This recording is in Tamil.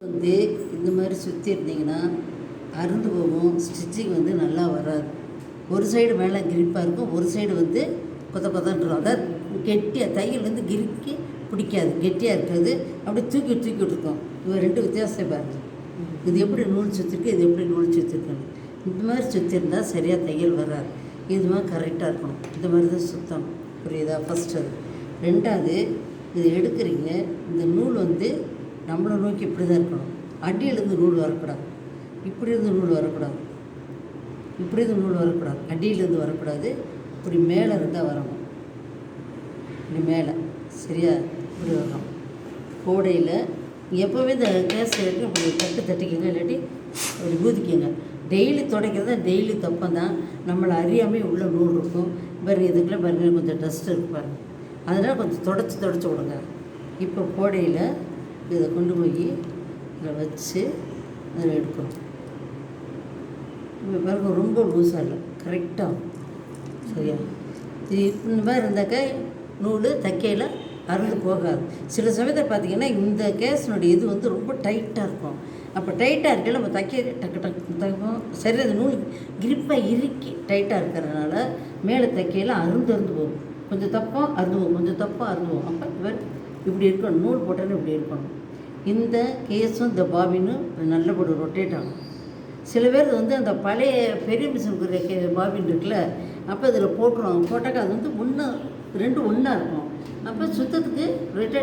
வந்து இந்த மாதிரி சுற்றி இருந்தீங்கன்னா அறுந்து போகும். ஸ்டிச்சிங் வந்து நல்லா வராது. ஒரு சைடு மேலே கிரிப்பாக இருக்கும், ஒரு சைடு வந்து கொத்த கொத்தன்றும். அதாவது கெட்டியாக தையல் வந்து கிரிக்கி பிடிக்காது, கெட்டியாக இருக்காது, அப்படியே தூக்கி தூக்கி விட்டுருக்கோம். இவ ரெண்டு வித்தியாசத்தை பாருங்கள். இது எப்படி நூல் சுற்றிருக்கு, இது எப்படி நூல் சுற்றிருக்குன்னு. இந்த மாதிரி சுற்றிருந்தால் சரியாக தையல் வராது. இது மாதிரி கரெக்டாக இருக்கணும். இந்த மாதிரி தான் சுற்றணும். புரியுதா? ஃபஸ்ட்டு அது. ரெண்டாவது, இது எடுக்கிறீங்க, இந்த நூல் வந்து நம்மளை நோக்கி இப்படி தான் இருக்கணும். அடியிலேருந்து நூல் வரக்கூடாது, இப்படி இருந்து நூல் வரக்கூடாது, இப்படி இருந்து நூல் வரக்கூடாது, அடியிலேருந்து வரக்கூடாது. இப்படி மேலே இருந்தால் வரணும். இப்படி மேலே சரியா இப்படி வரணும். கோடையில் எப்போவுமே இந்த கேஸ் எடுத்து இப்படி தட்டிக்கங்க, இல்லாட்டி அப்படி ஊதிக்கங்க. டெய்லி துடைக்கிறது தான் டெய்லி தப்பம் தான். நம்மளை அறியாமல் உள்ள நூல் இருக்கும் பாருங்கள். இதுக்குள்ளே பாருங்கள் கொஞ்சம் டஸ்ட் இருக்கு பாருங்கள். அதனால் கொஞ்சம் தொடச்சி விடுங்க. இப்போ கோடையில் இதை கொண்டு போய் இதில் வச்சு அதில் எடுக்கணும். இப்போ பாருங்க, ரொம்ப லூஸாக இல்லை, கரெக்டாக சரியா. இது இந்த மாதிரி இருந்தாக்கா நூல் தைக்கையில் அறுந்து போகாது. சில சமயத்தில் பார்த்திங்கன்னா இந்த கேஸினுடைய இது வந்து ரொம்ப டைட்டாக இருக்கும். அப்போ டைட்டாக இருக்கையில் நம்ம தைக்க டக்கு டக்கு தைப்போம். சரி, அந்த நூல் கிரிப்பாக இறுக்கி டைட்டாக இருக்கிறதுனால மேலே தைக்கையில் அறுந்து போகும். கொஞ்சம் தப்பம் அறுந்துவோம், கொஞ்சம் தப்பம் அறுந்துவோம். அப்போ இவர் இப்படி இருக்கணும், நூல் போட்டோன்னு இப்படி இருக்கணும். இந்த கேஸும் இந்த பாபினும் நல்லபடி ரொட்டேட் ஆகும். சில பேர் வந்து அந்த பழைய பெரிய மிஷினுக்குரிய பாபின் இருக்குல்ல, அப்போ இதில் போட்டுருவாங்க. போட்டாக்கா அது வந்து ஒன்று ரெண்டு ஒன்றா இருக்கும். அப்போ சுத்தத்துக்கு ரொட்டேட்